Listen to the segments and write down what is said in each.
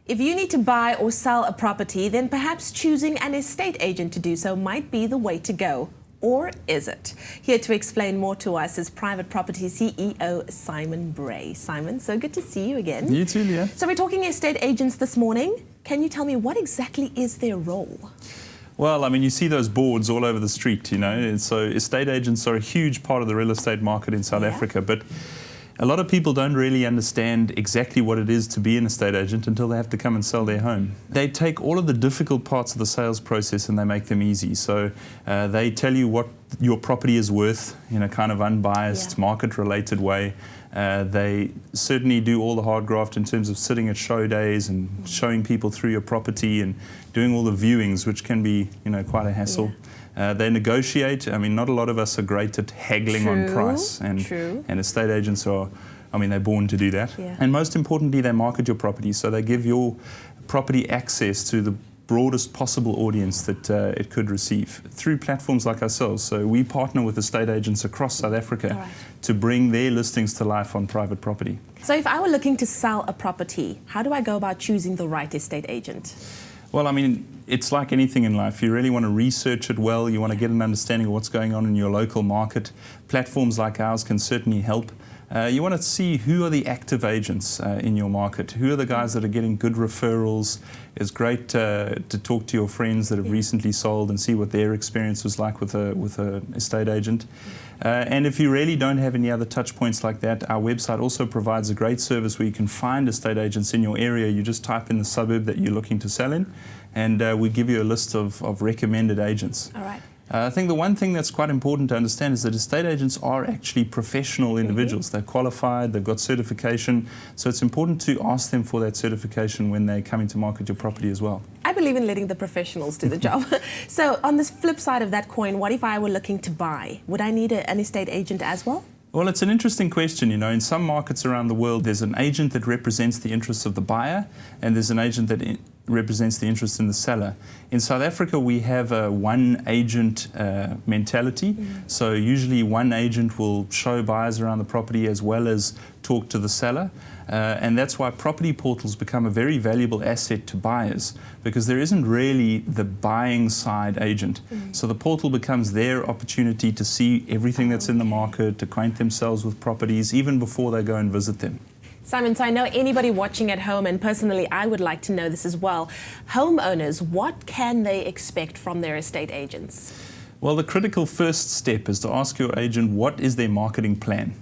If you need to buy or sell a property, then perhaps choosing an estate agent to do so might be the way to go. Or is it? Here to explain more to us is Private Property CEO Simon Bray. Simon, so good to see you again. You too, Leah. So we're talking estate agents this morning. Can you tell me what exactly is their role? Well, I mean, you see those boards all over the street, you know, and so estate agents are a huge part of the real estate market in South Africa, but a lot of people don't really understand exactly what it is to be an estate agent until they have to come and sell their home. They take all of the difficult parts of the sales process and they make them easy. So they tell you what your property is worth in a kind of unbiased, market-related way. They certainly do all the hard graft in terms of sitting at show days and showing people through your property and doing all the viewings, which can be, you know, quite a hassle. They negotiate. I mean, not a lot of us are great at haggling on price, and estate agents are, I mean, they're born to do that. And most importantly, they market your property, so they give your property access to the broadest possible audience that it could receive through platforms like ourselves. So we partner with estate agents across South Africa to bring their listings to life on private property. So if I were looking to sell a property, how do I go about choosing the right estate agent? Well, I mean, it's like anything in life. You really want to research it well. You want to get an understanding of what's going on in your local market. Platforms like ours can certainly help. You want to see who are the active agents in your market. Who are the guys that are getting good referrals. It's great to talk to your friends that have recently sold and see what their experience was like with an estate agent. And if you really don't have any other touch points like that, our website also provides a great service where you can find estate agents in your area. You just type in the suburb that you're looking to sell in, and we give you a list of recommended agents. All right. I think the one thing that's quite important to understand is that estate agents are actually professional individuals. They're qualified, they've got certification, so it's important to ask them for that certification when they're coming to market your property as well. I believe in letting the professionals do the job. So on the flip side of that coin, what if I were looking to buy? Would I need an estate agent as well? Well, it's an interesting question. You know, in some markets around the world, there's an agent that represents the interests of the buyer, and there's an agent that represents the interest in the seller. In South Africa, we have a one agent mentality. So usually one agent will show buyers around the property as well as talk to the seller. And that's why property portals become a very valuable asset to buyers, because there isn't really the buying side agent. So the portal becomes their opportunity to see everything that's in the market, to acquaint themselves with properties even before they go and visit them. Simon, so I know anybody watching at home, and personally I would like to know this as well. Homeowners, what can they expect from their estate agents? Well, the critical first step is to ask your agent what is their marketing plan.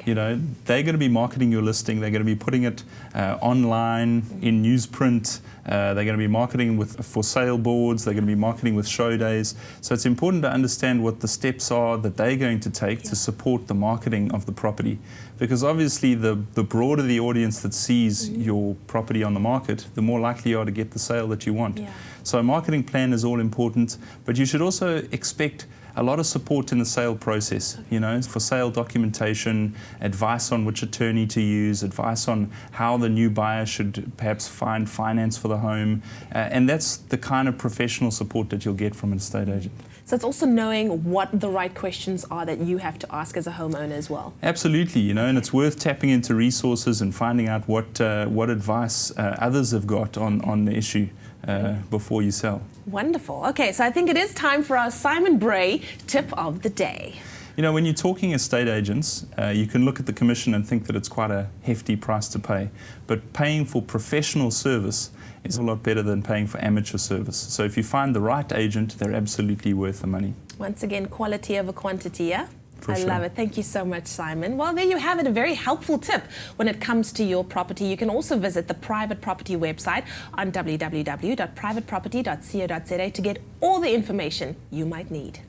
You know, they're going to be marketing your listing, they're going to be putting it online, in newsprint, they're going to be marketing with for sale boards, they're going to be marketing with show days. So it's important to understand what the steps are that they're going to take to support the marketing of the property. Because obviously the broader the audience that sees your property on the market, the more likely you are to get the sale that you want. So a marketing plan is all important, but you should also expect a lot of support in the sale process, you know, for sale documentation, advice on which attorney to use, advice on how the new buyer should perhaps find finance for the home. And that's the kind of professional support that you'll get from an estate agent. So it's also knowing what the right questions are that you have to ask as a homeowner as well. Absolutely, you know, and it's worth tapping into resources and finding out what advice others have got on the issue before you sell. Wonderful. Okay, so I think it is time for our Simon Bray tip of the day. You know, when you're talking estate agents, you can look at the commission and think that it's quite a hefty price to pay. But paying for professional service is a lot better than paying for amateur service. So if you find the right agent, they're absolutely worth the money. Once again, quality over quantity, yeah? I love it. Thank you so much, Simon. Well, there you have it, a very helpful tip when it comes to your property. You can also visit the Private Property website on www.privateproperty.co.za to get all the information you might need.